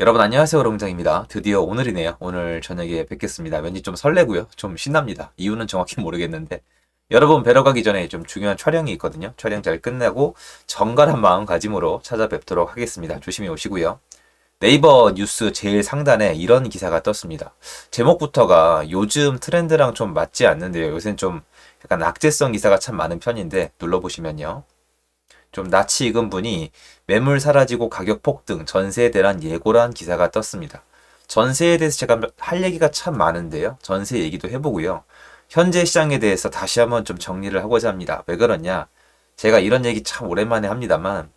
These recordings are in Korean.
여러분 안녕하세요. 롱장입니다. 드디어 오늘이네요. 오늘 저녁에 뵙겠습니다. 왠지 좀 설레고요. 좀 신납니다. 이유는 정확히 모르겠는데 여러분 뵈러 가기 전에 좀 중요한 촬영이 있거든요. 촬영 잘 끝내고 정갈한 마음가짐으로 찾아뵙도록 하겠습니다. 조심히 오시고요. 네이버 뉴스 제일 상단에 이런 기사가 떴습니다. 제목부터가 요즘 트렌드랑 좀 맞지 않는데요. 요새는 좀 약간 악재성 기사가 참 많은 편인데 눌러보시면요. 좀 낯이 익은 분이 매물 사라지고 가격 폭등, 전세에 대한 예고란 기사가 떴습니다. 전세에 대해서 제가 할 얘기가 참 많은데요. 전세 얘기도 해보고요. 현재 시장에 대해서 다시 한번 좀 정리를 하고자 합니다. 왜 그러냐? 제가 이런 얘기 참 오랜만에 합니다만,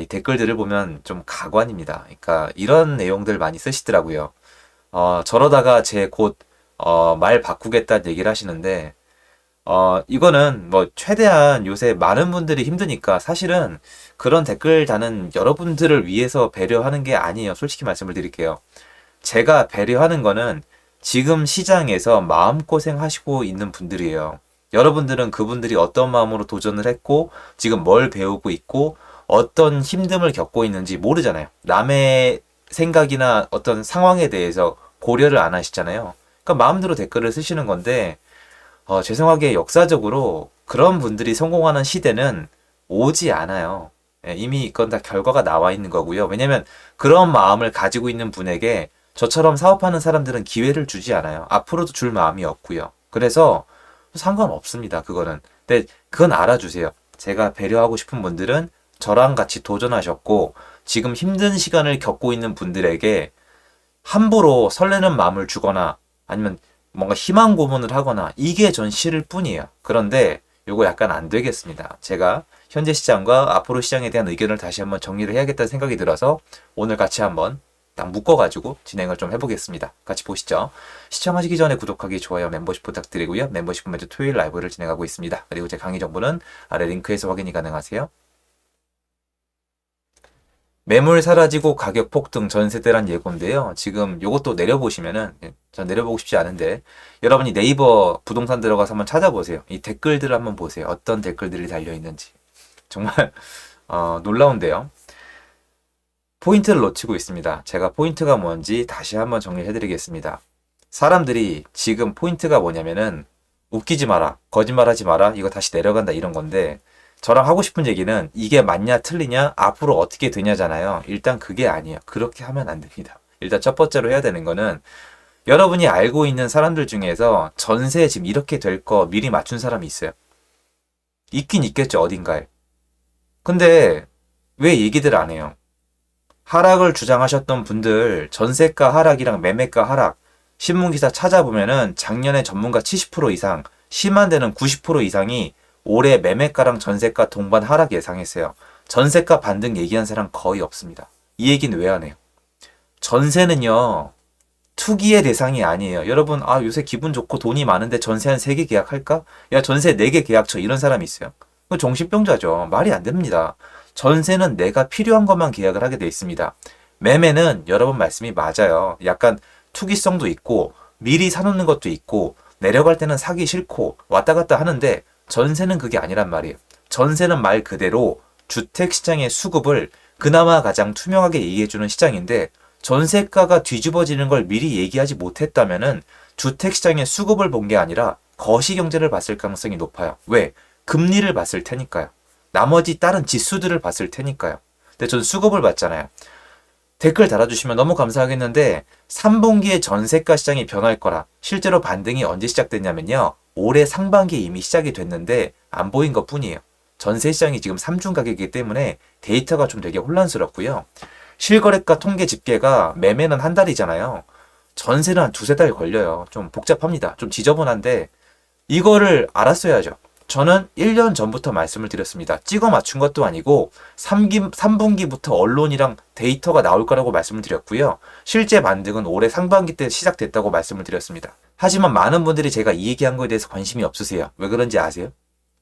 이 댓글들을 보면 좀 가관입니다. 그러니까 이런 내용들 많이 쓰시더라고요. 저러다가 제 곧, 말 바꾸겠다는 얘기를 하시는데, 이거는 뭐 최대한 요새 많은 분들이 힘드니까 사실은 그런 댓글 다는 여러분들을 위해서 배려하는 게 아니에요. 솔직히 말씀을 드릴게요. 제가 배려하는 거는 지금 시장에서 마음고생 하시고 있는 분들이에요. 여러분들은 그분들이 어떤 마음으로 도전을 했고 지금 뭘 배우고 있고 어떤 힘듦을 겪고 있는지 모르잖아요. 남의 생각이나 어떤 상황에 대해서 고려를 안 하시잖아요. 그러니까 마음대로 댓글을 쓰시는 건데 죄송하게 역사적으로 그런 분들이 성공하는 시대는 오지 않아요. 예, 이미 이건 다 결과가 나와 있는 거고요. 왜냐면 그런 마음을 가지고 있는 분에게 저처럼 사업하는 사람들은 기회를 주지 않아요. 앞으로도 줄 마음이 없고요. 그래서 상관없습니다. 그거는. 근데 그건 알아주세요. 제가 배려하고 싶은 분들은 저랑 같이 도전하셨고 지금 힘든 시간을 겪고 있는 분들에게 함부로 설레는 마음을 주거나 아니면 뭔가 희망 고문을 하거나 이게 전 싫을 뿐이에요. 그런데 요거 약간 안 되겠습니다. 제가 현재 시장과 앞으로 시장에 대한 의견을 다시 한번 정리를 해야겠다는 생각이 들어서 오늘 같이 한번 딱 묶어가지고 진행을 좀 해보겠습니다. 같이 보시죠. 시청하시기 전에 구독하기, 좋아요, 멤버십 부탁드리고요. 멤버십은 매주 토요일 라이브를 진행하고 있습니다. 그리고 제 강의 정보는 아래 링크에서 확인이 가능하세요. 매물 사라지고 가격 폭등 전세대란 예고인데요. 지금 요것도 내려보시면은 전 내려보고 싶지 않은데 여러분이 네이버 부동산 들어가서 한번 찾아보세요. 이 댓글들을 한번 보세요. 어떤 댓글들이 달려 있는지 정말 놀라운데요. 포인트를 놓치고 있습니다. 제가 포인트가 뭔지 다시 한번 정리해드리겠습니다. 사람들이 지금 포인트가 뭐냐면은 웃기지 마라, 거짓말하지 마라, 이거 다시 내려간다 이런 건데 저랑 하고 싶은 얘기는 이게 맞냐 틀리냐 앞으로 어떻게 되냐잖아요. 일단 그게 아니에요. 그렇게 하면 안 됩니다. 일단 첫 번째로 해야 되는 거는 여러분이 알고 있는 사람들 중에서 전세 지금 이렇게 될 거 미리 맞춘 사람이 있어요. 있긴 있겠죠, 어딘가에. 근데 왜 얘기들 안 해요? 하락을 주장하셨던 분들 전세가 하락이랑 매매가 하락 신문기사 찾아보면은 작년에 전문가 70% 이상 심한 데는 90% 이상이 올해 매매가랑 전세가 동반 하락 예상했어요. 전세가 반등 얘기한 사람 거의 없습니다. 이 얘기는 왜 안 해요? 전세는요, 투기의 대상이 아니에요. 여러분, 요새 기분 좋고 돈이 많은데 전세 한 3개 계약할까? 야, 전세 4개 계약 쳐. 이런 사람이 있어요. 그거 정신병자죠. 말이 안 됩니다. 전세는 내가 필요한 것만 계약을 하게 돼 있습니다. 매매는 여러분 말씀이 맞아요. 약간 투기성도 있고, 미리 사놓는 것도 있고, 내려갈 때는 사기 싫고, 왔다 갔다 하는데, 전세는 그게 아니란 말이에요. 전세는 말 그대로 주택시장의 수급을 그나마 가장 투명하게 얘기해주는 시장인데, 전세가가 뒤집어지는 걸 미리 얘기하지 못했다면은 주택시장의 수급을 본 게 아니라 거시경제를 봤을 가능성이 높아요. 왜? 금리를 봤을 테니까요. 나머지 다른 지수들을 봤을 테니까요. 근데 전 수급을 봤잖아요. 댓글 달아주시면 너무 감사하겠는데 3분기에 전세가 시장이 변할 거라 실제로 반등이 언제 시작됐냐면요. 올해 상반기에 이미 시작이 됐는데 안 보인 것 뿐이에요. 전세 시장이 지금 3중 가격이기 때문에 데이터가 좀 되게 혼란스럽고요. 실거래가 통계 집계가 매매는 한 달이잖아요. 전세는 한 두세 달 걸려요. 좀 복잡합니다. 좀 지저분한데 이거를 알았어야죠. 저는 1년 전부터 말씀을 드렸습니다. 찍어 맞춘 것도 아니고 3분기부터 언론이랑 데이터가 나올 거라고 말씀을 드렸고요. 실제 반등은 올해 상반기 때 시작됐다고 말씀을 드렸습니다. 하지만 많은 분들이 제가 이 얘기한 거에 대해서 관심이 없으세요. 왜 그런지 아세요?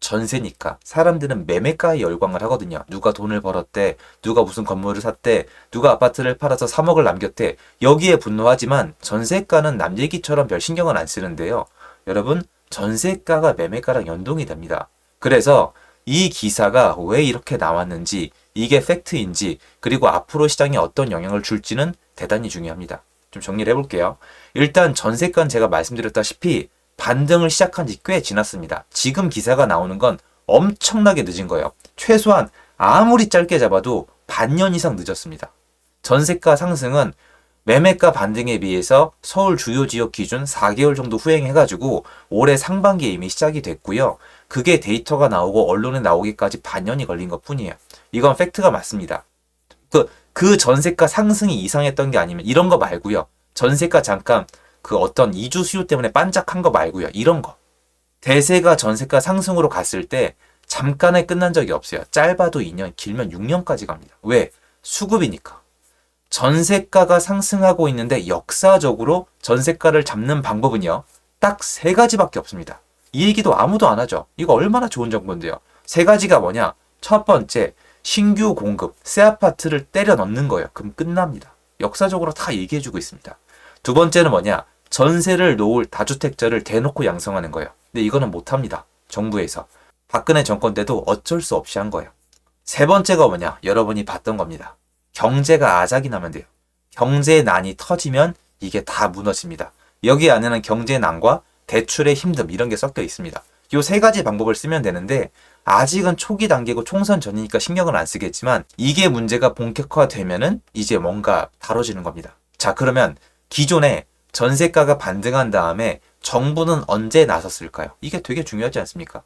전세니까 사람들은 매매가에 열광을 하거든요. 누가 돈을 벌었대, 누가 무슨 건물을 샀대, 누가 아파트를 팔아서 3억을 남겼대. 여기에 분노하지만 전세가는 남 얘기처럼 별 신경을 안 쓰는데요. 여러분, 전세가가 매매가랑 연동이 됩니다. 그래서 이 기사가 왜 이렇게 나왔는지 이게 팩트인지 그리고 앞으로 시장에 어떤 영향을 줄지는 대단히 중요합니다. 좀 정리를 해볼게요. 일단 전세가는 제가 말씀드렸다시피 반등을 시작한 지 꽤 지났습니다. 지금 기사가 나오는 건 엄청나게 늦은 거예요. 최소한 아무리 짧게 잡아도 반년 이상 늦었습니다. 전세가 상승은 매매가 반등에 비해서 서울 주요 지역 기준 4개월 정도 후행해가지고 올해 상반기에 이미 시작이 됐고요. 그게 데이터가 나오고 언론에 나오기까지 반년이 걸린 것 뿐이에요. 이건 팩트가 맞습니다. 그 전세가 상승이 이상했던 게 아니면 이런 거 말고요. 전세가 잠깐 그 어떤 이주 수요 때문에 반짝한 거 말고요. 이런 거. 대세가 전세가 상승으로 갔을 때 잠깐에 끝난 적이 없어요. 짧아도 2년, 길면 6년까지 갑니다. 왜? 수급이니까. 전세가가 상승하고 있는데 역사적으로 전세가를 잡는 방법은요. 딱 세 가지밖에 없습니다. 이 얘기도 아무도 안 하죠. 이거 얼마나 좋은 정보인데요. 세 가지가 뭐냐? 첫 번째, 신규 공급, 새 아파트를 때려 넣는 거예요. 그럼 끝납니다. 역사적으로 다 얘기해주고 있습니다. 두 번째는 뭐냐? 전세를 놓을 다주택자를 대놓고 양성하는 거예요. 근데 이거는 못합니다. 정부에서. 박근혜 정권 때도 어쩔 수 없이 한 거예요. 세 번째가 뭐냐? 여러분이 봤던 겁니다. 경제가 아작이 나면 돼요. 경제의 난이 터지면 이게 다 무너집니다. 여기 안에는 경제의 난과 대출의 힘듦 이런 게 섞여 있습니다. 이 세 가지 방법을 쓰면 되는데 아직은 초기 단계고 총선 전이니까 신경을 안 쓰겠지만 이게 문제가 본격화되면은 이제 뭔가 다뤄지는 겁니다. 자, 그러면 기존에 전세가가 반등한 다음에 정부는 언제 나섰을까요? 이게 되게 중요하지 않습니까?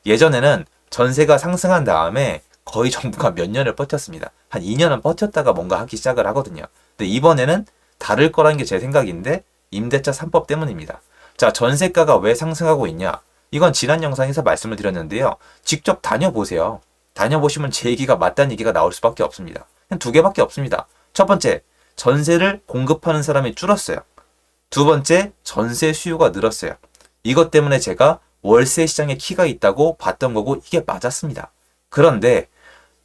예전에는 전세가 상승한 다음에 거의 정부가 몇 년을 버텼습니다. 한 2년은 버텼다가 뭔가 하기 시작을 하거든요. 근데 이번에는 다를 거라는 게 제 생각인데 임대차 3법 때문입니다. 자, 전세가가 왜 상승하고 있냐? 이건 지난 영상에서 말씀을 드렸는데요. 직접 다녀보세요. 다녀보시면 제 얘기가 맞다는 얘기가 나올 수밖에 없습니다. 그냥 두 개밖에 없습니다. 첫 번째, 전세를 공급하는 사람이 줄었어요. 두 번째, 전세 수요가 늘었어요. 이것 때문에 제가 월세 시장에 키가 있다고 봤던 거고 이게 맞았습니다. 그런데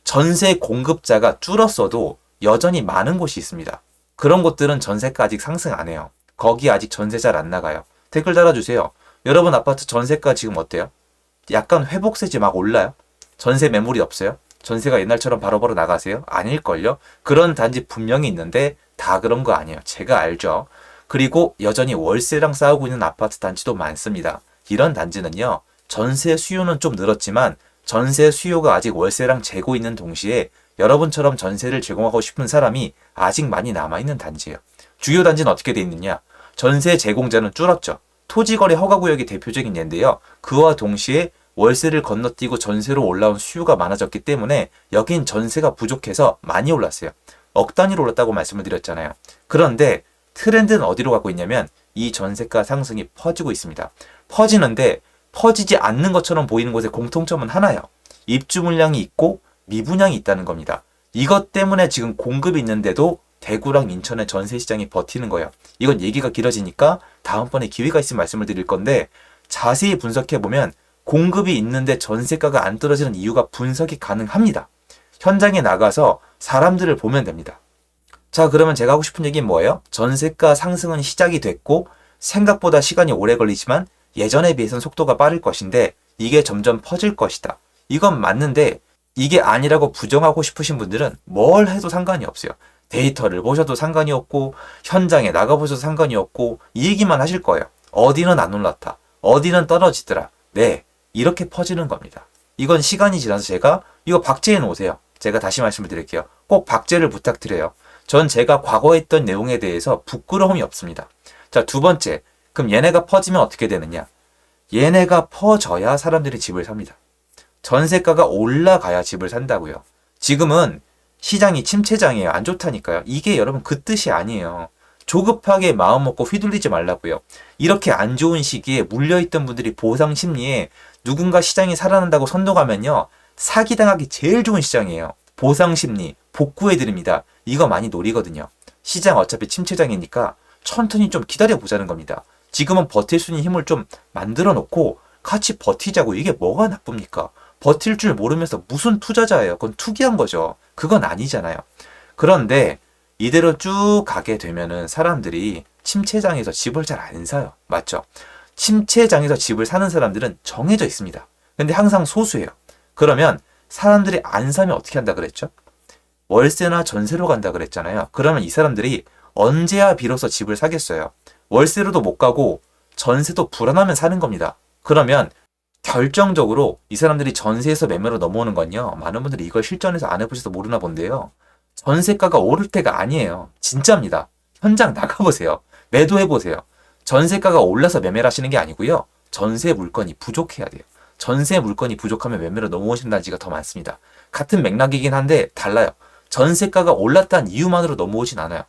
전세 공급자가 줄었어도 여전히 많은 곳이 있습니다. 그런 곳들은 전세가 아직 상승 안 해요. 거기 아직 전세 잘 안 나가요. 댓글 달아주세요. 여러분 아파트 전세가 지금 어때요? 약간 회복세지 막 올라요? 전세 매물이 없어요? 전세가 옛날처럼 바로바로 나가세요? 아닐걸요? 그런 단지 분명히 있는데 다 그런 거 아니에요. 제가 알죠. 그리고 여전히 월세랑 싸우고 있는 아파트 단지도 많습니다. 이런 단지는요. 전세 수요는 좀 늘었지만 전세 수요가 아직 월세랑 재고 있는 동시에 여러분처럼 전세를 제공하고 싶은 사람이 아직 많이 남아있는 단지예요. 주요 단지는 어떻게 돼 있느냐? 전세 제공자는 줄었죠. 토지거래 허가구역이 대표적인 예인데요. 그와 동시에 월세를 건너뛰고 전세로 올라온 수요가 많아졌기 때문에 여긴 전세가 부족해서 많이 올랐어요. 억 단위로 올랐다고 말씀을 드렸잖아요. 그런데 트렌드는 어디로 가고 있냐면 이 전세가 상승이 퍼지고 있습니다. 퍼지는데 퍼지지 않는 것처럼 보이는 곳의 공통점은 하나예요. 입주 물량이 있고 미분양이 있다는 겁니다. 이것 때문에 지금 공급이 있는데도 대구랑 인천의 전세 시장이 버티는 거예요. 이건 얘기가 길어지니까 다음번에 기회가 있으면 말씀을 드릴 건데 자세히 분석해보면 공급이 있는데 전세가가 안 떨어지는 이유가 분석이 가능합니다. 현장에 나가서 사람들을 보면 됩니다. 자, 그러면 제가 하고 싶은 얘기는 뭐예요? 전세가 상승은 시작이 됐고 생각보다 시간이 오래 걸리지만 예전에 비해서는 속도가 빠를 것인데 이게 점점 퍼질 것이다. 이건 맞는데 이게 아니라고 부정하고 싶으신 분들은 뭘 해도 상관이 없어요. 데이터를 보셔도 상관이 없고 현장에 나가보셔도 상관이 없고 이 얘기만 하실 거예요. 어디는 안 올랐다. 어디는 떨어지더라. 네, 이렇게 퍼지는 겁니다. 이건 시간이 지나서 제가 이거 박제해 놓으세요. 제가 다시 말씀을 드릴게요. 꼭 박제를 부탁드려요. 전 제가 과거에 했던 내용에 대해서 부끄러움이 없습니다. 자, 두 번째. 그럼 얘네가 퍼지면 어떻게 되느냐? 얘네가 퍼져야 사람들이 집을 삽니다. 전세가가 올라가야 집을 산다고요. 지금은 시장이 침체장이에요. 안 좋다니까요. 이게 여러분 그 뜻이 아니에요. 조급하게 마음 먹고 휘둘리지 말라고요. 이렇게 안 좋은 시기에 물려있던 분들이 보상 심리에 누군가 시장이 살아난다고 선동하면요. 사기당하기 제일 좋은 시장이에요. 보상 심리, 복구해드립니다. 이거 많이 노리거든요. 시장 어차피 침체장이니까 천천히 좀 기다려보자는 겁니다. 지금은 버틸 수 있는 힘을 좀 만들어 놓고 같이 버티자고. 이게 뭐가 나쁩니까? 버틸 줄 모르면서 무슨 투자자예요? 그건 투기한 거죠. 그건 아니잖아요. 그런데 이대로 쭉 가게 되면은 사람들이 침체장에서 집을 잘 안 사요. 맞죠? 침체장에서 집을 사는 사람들은 정해져 있습니다. 근데 항상 소수예요. 그러면 사람들이 안 사면 어떻게 한다 그랬죠? 월세나 전세로 간다 그랬잖아요. 그러면 이 사람들이 언제야 비로소 집을 사겠어요? 월세로도 못 가고 전세도 불안하면 사는 겁니다. 그러면 결정적으로 이 사람들이 전세에서 매매로 넘어오는 건요. 많은 분들이 이걸 실전에서 안 해보셔서 모르나 본데요. 전세가가 오를 때가 아니에요. 진짜입니다. 현장 나가보세요. 매도해보세요. 전세가가 올라서 매매를 하시는 게 아니고요. 전세 물건이 부족해야 돼요. 전세 물건이 부족하면 매매로 넘어오시는 단지가 더 많습니다. 같은 맥락이긴 한데 달라요. 전세가가 올랐다는 이유만으로 넘어오진 않아요.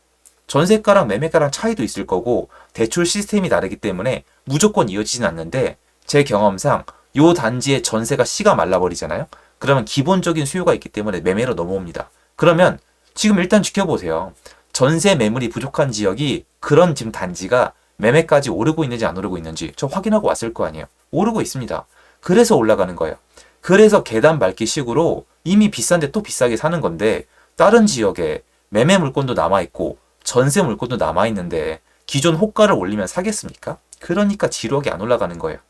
전세가랑 매매가랑 차이도 있을 거고 대출 시스템이 다르기 때문에 무조건 이어지진 않는데 제 경험상 요 단지의 전세가 씨가 말라버리잖아요. 그러면 기본적인 수요가 있기 때문에 매매로 넘어옵니다. 그러면 지금 일단 지켜보세요. 전세 매물이 부족한 지역이 그런 지금 단지가 매매까지 오르고 있는지 안 오르고 있는지 저 확인하고 왔을 거 아니에요. 오르고 있습니다. 그래서 올라가는 거예요. 그래서 계단 밟기 식으로 이미 비싼데 또 비싸게 사는 건데 다른 지역에 매매 물건도 남아있고 전세 물건도 남아있는데 기존 호가를 올리면 사겠습니까? 그러니까 지루하게 안 올라가는 거예요.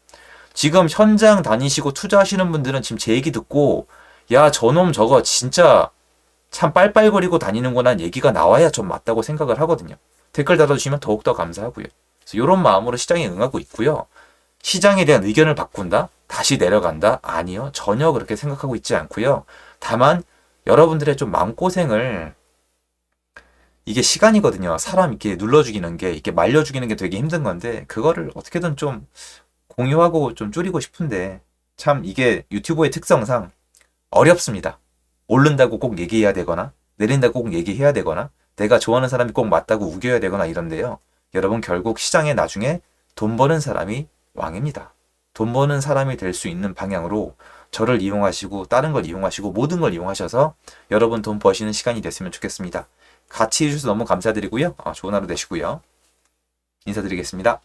지금 현장 다니시고 투자하시는 분들은 지금 제 얘기 듣고 야 저놈 저거 진짜 참 빨빨거리고 다니는구나 얘기가 나와야 좀 맞다고 생각을 하거든요. 댓글 달아주시면 더욱더 감사하고요. 그래서 이런 마음으로 시장에 응하고 있고요. 시장에 대한 의견을 바꾼다? 다시 내려간다? 아니요. 전혀 그렇게 생각하고 있지 않고요. 다만 여러분들의 좀 마음고생을 이게 시간이거든요. 사람 이렇게 눌러 죽이는 게, 이렇게 말려 죽이는 게 되게 힘든 건데, 그거를 어떻게든 좀 공유하고 좀 줄이고 싶은데, 참 이게 유튜브의 특성상 어렵습니다. 오른다고 꼭 얘기해야 되거나, 내린다고 꼭 얘기해야 되거나, 내가 좋아하는 사람이 꼭 맞다고 우겨야 되거나 이런데요. 여러분 결국 시장에 나중에 돈 버는 사람이 왕입니다. 돈 버는 사람이 될 수 있는 방향으로 저를 이용하시고, 다른 걸 이용하시고, 모든 걸 이용하셔서 여러분 돈 버시는 시간이 됐으면 좋겠습니다. 같이 해주셔서 너무 감사드리고요. 좋은 하루 되시고요. 인사드리겠습니다.